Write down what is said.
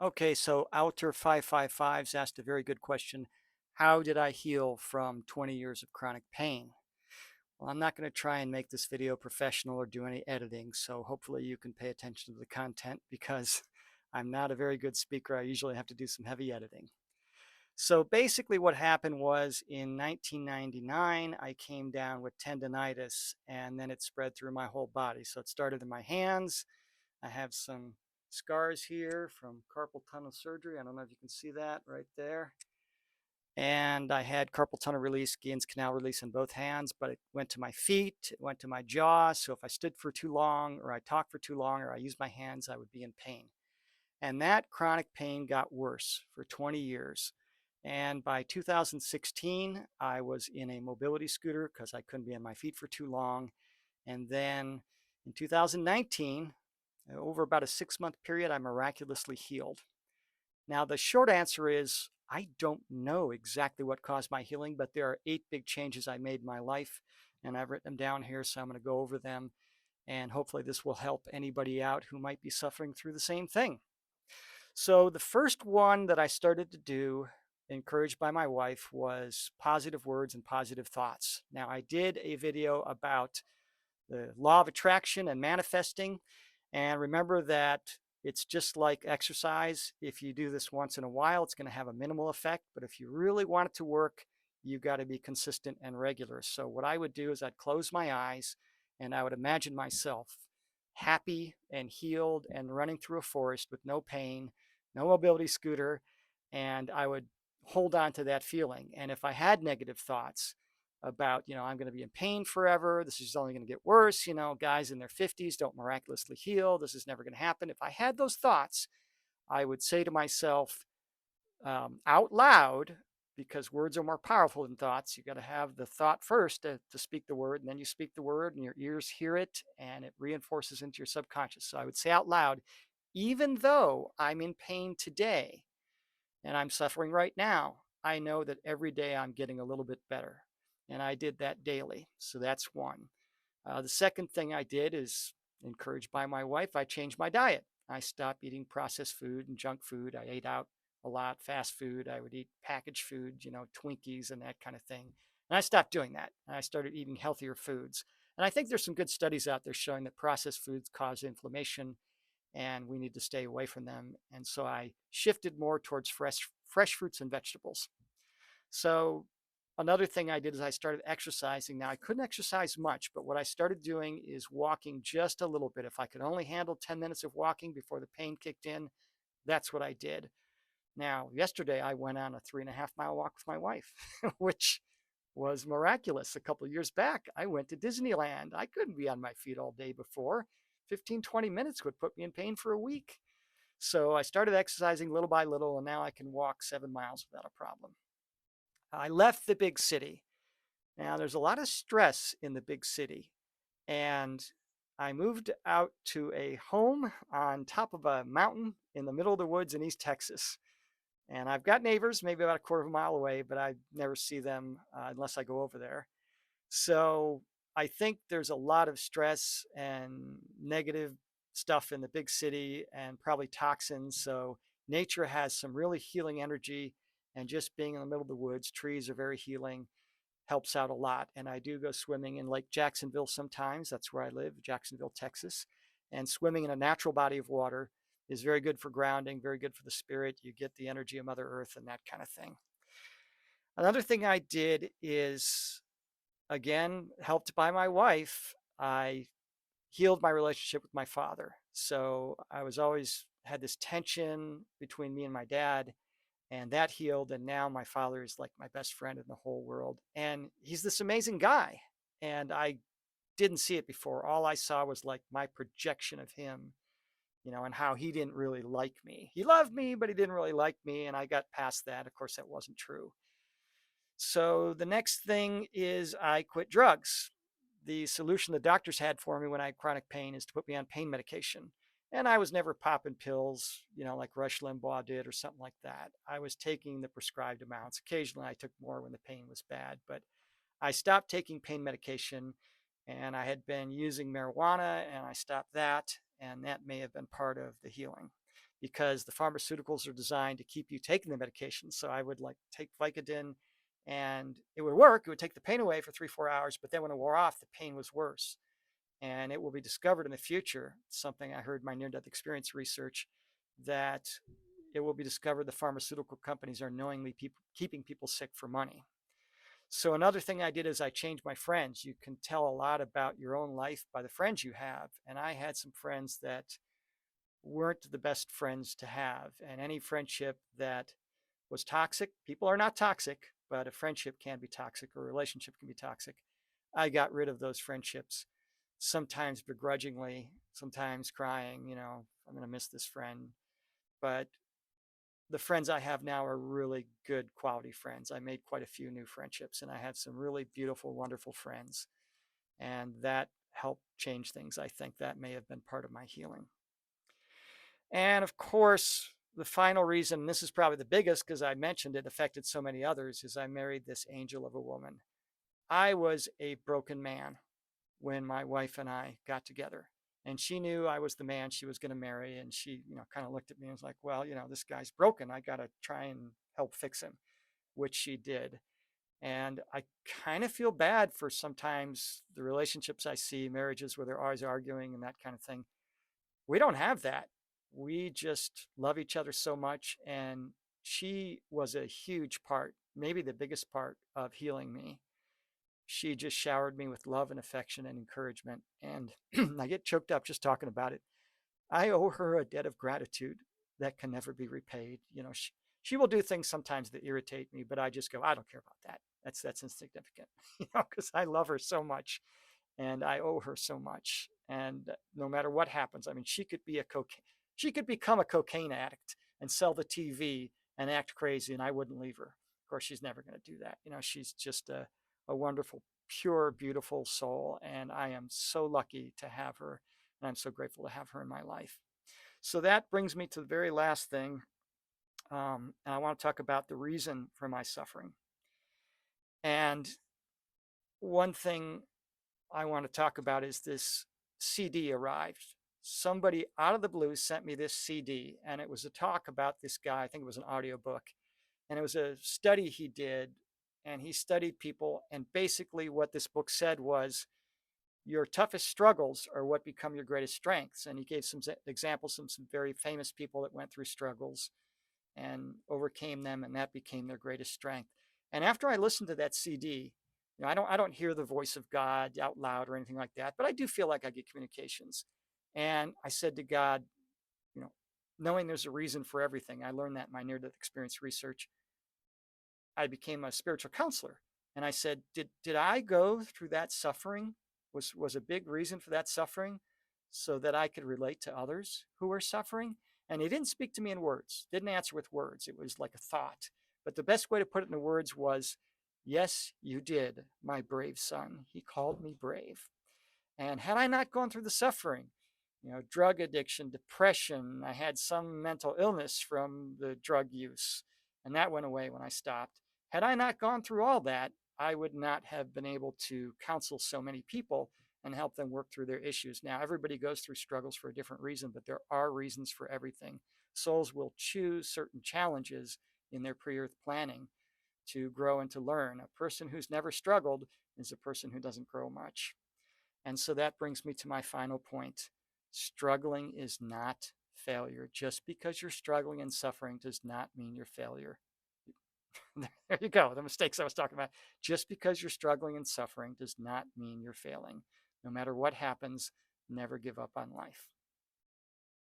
Okay, so Outer 555's asked a very good question. How did I heal from 20 years of chronic pain? Well, I'm not going to try and make this video professional or do any editing, so hopefully you can pay attention to the content because I'm not a very good speaker. I usually have to do some heavy editing. So basically what happened was in 1999, I came down with tendonitis and then it spread through my whole body. So it started in my hands. I have some scars here from carpal tunnel surgery. I don't know if you can see that right there. And I had carpal tunnel release, Guyon's canal release in both hands, but it went to my feet, it went to my jaw. So if I stood for too long, or I talked for too long, or I used my hands, I would be in pain. And that chronic pain got worse for 20 years. And by 2016, I was in a mobility scooter because I couldn't be on my feet for too long. And then in 2019, over about a 6-month period, I miraculously healed. Now, the short answer is I don't know exactly what caused my healing, but there are 8 big changes I made in my life, and I've written them down here, so I'm going to go over them. And hopefully, this will help anybody out who might be suffering through the same thing. So, the first one that I started to do, encouraged by my wife, was positive words and positive thoughts. Now, I did a video about the law of attraction and manifesting. And remember that it's just like exercise. If you do this once in a while, it's going to have a minimal effect. But if you really want it to work, you've got to be consistent and regular. So what I would do is I'd close my eyes and I would imagine myself happy and healed and running through a forest with no pain, no mobility scooter, and I would hold on to that feeling. And if I had negative thoughts about, I'm going to be in pain forever, this is only going to get worse, guys in their 50s don't miraculously heal, this is never going to happen. If I had those thoughts, I would say to myself out loud, because words are more powerful than thoughts. You got to have the thought first to speak the word, and then you speak the word, and your ears hear it, and it reinforces into your subconscious. So I would say out loud, even though I'm in pain today and I'm suffering right now, I know that every day I'm getting a little bit better. And I did that daily. So that's one. The second thing I did is encouraged by my wife, I changed my diet. I stopped eating processed food and junk food. I ate out a lot, fast food. I would eat packaged food, Twinkies and that kind of thing. And I stopped doing that. And I started eating healthier foods. And I think there's some good studies out there showing that processed foods cause inflammation and we need to stay away from them. And so I shifted more towards fresh fruits and vegetables. So another thing I did is I started exercising. Now I couldn't exercise much, but what I started doing is walking just a little bit. If I could only handle 10 minutes of walking before the pain kicked in, that's what I did. Now, yesterday I went on a 3.5 mile walk with my wife, which was miraculous. A couple of years back, I went to Disneyland. I couldn't be on my feet all day before. 15, 20 minutes would put me in pain for a week. So I started exercising little by little, and now I can walk 7 miles without a problem. I left the big city. Now, there's a lot of stress in the big city, and I moved out to a home on top of a mountain in the middle of the woods in East Texas. And I've got neighbors, maybe about a quarter of a mile away, but I never see them unless I go over there. So I think there's a lot of stress and negative stuff in the big city and probably toxins. So nature has some really healing energy. And just being in the middle of the woods, trees are very healing, helps out a lot. And I do go swimming in Lake Jacksonville sometimes. That's where I live, Jacksonville, Texas. And swimming in a natural body of water is very good for grounding, very good for the spirit. You get the energy of Mother Earth and that kind of thing. Another thing I did is, again, helped by my wife, I healed my relationship with my father. So I was always had this tension between me and my dad, and that healed. And now my father is like my best friend in the whole world. And he's this amazing guy. And I didn't see it before. All I saw was like my projection of him, and how he didn't really like me. He loved me, but he didn't really like me. And I got past that. Of course, that wasn't true. So the next thing is I quit drugs. The solution the doctors had for me when I had chronic pain is to put me on pain medication. And I was never popping pills, like Rush Limbaugh did or something like that. I was taking the prescribed amounts. Occasionally I took more when the pain was bad, but I stopped taking pain medication and I had been using marijuana and I stopped that. And that may have been part of the healing. because the pharmaceuticals are designed to keep you taking the medication. So I would like take Vicodin and it would work. It would take the pain away for 3, 4 hours, but then when it wore off, the pain was worse. And it will be discovered in the future, something I heard my near death experience research, that it will be discovered the pharmaceutical companies are knowingly keeping people sick for money. So another thing I did is I changed my friends. You can tell a lot about your own life by the friends you have. And I had some friends that weren't the best friends to have. And any friendship that was toxic, people are not toxic, but a friendship can be toxic or a relationship can be toxic. I got rid of those friendships, sometimes begrudgingly, sometimes crying, I'm going to miss this friend. But the friends I have now are really good quality friends. I made quite a few new friendships and I have some really beautiful, wonderful friends. And that helped change things. I think that may have been part of my healing. And of course, the final reason, this is probably the biggest because I mentioned it affected so many others, is I married this angel of a woman. I was a broken man when my wife and I got together. And she knew I was the man she was going to marry. And she, kind of looked at me and was like, well, this guy's broken. I got to try and help fix him, which she did. And I kind of feel bad for sometimes the relationships I see, marriages where they're always arguing and that kind of thing. We don't have that. We just love each other so much. And she was a huge part, maybe the biggest part of healing me. She just showered me with love and affection and encouragement. And I get choked up just talking about it. I owe her a debt of gratitude that can never be repaid. She will do things sometimes that irritate me, but I just go, I don't care about that. That's insignificant, because I love her so much and I owe her so much. And no matter what happens, I mean, she could become a cocaine addict and sell the TV and act crazy, and I wouldn't leave her. Of course, she's never going to do that. She's just a wonderful, pure, beautiful soul, and I am so lucky to have her, and I'm so grateful to have her in my life. So that brings me to the very last thing, and I want to talk about the reason for my suffering. And one thing I want to talk about is this CD arrived. Somebody out of the blue sent me this CD, and it was a talk about this guy. I think it was an audiobook, and it was a study he did, and he studied people. And basically, what this book said was, your toughest struggles are what become your greatest strengths. And he gave some examples of some very famous people that went through struggles and overcame them, and that became their greatest strength. And after I listened to that CD, I don't hear the voice of God out loud or anything like that, but I do feel like I get communications. And I said to God, you know, knowing there's a reason for everything, I learned that in my near-death experience research. I became a spiritual counselor, and I said, did I go through that suffering? Was a big reason for that suffering, so that I could relate to others who were suffering? And he didn't speak to me in words, didn't answer with words. It was like a thought. But the best way to put it into words was, yes, you did, my brave son. He called me brave. And had I not gone through the suffering, drug addiction, depression, I had some mental illness from the drug use, and that went away when I stopped. Had I not gone through all that, I would not have been able to counsel so many people and help them work through their issues. Now, everybody goes through struggles for a different reason, but there are reasons for everything. Souls will choose certain challenges in their pre-earth planning to grow and to learn. A person who's never struggled is a person who doesn't grow much. And so that brings me to my final point. Struggling is not failure. Just because you're struggling and suffering does not mean you're failure. There you go, the mistakes I was talking about. Just because you're struggling and suffering does not mean you're failing. No matter what happens, never give up on life.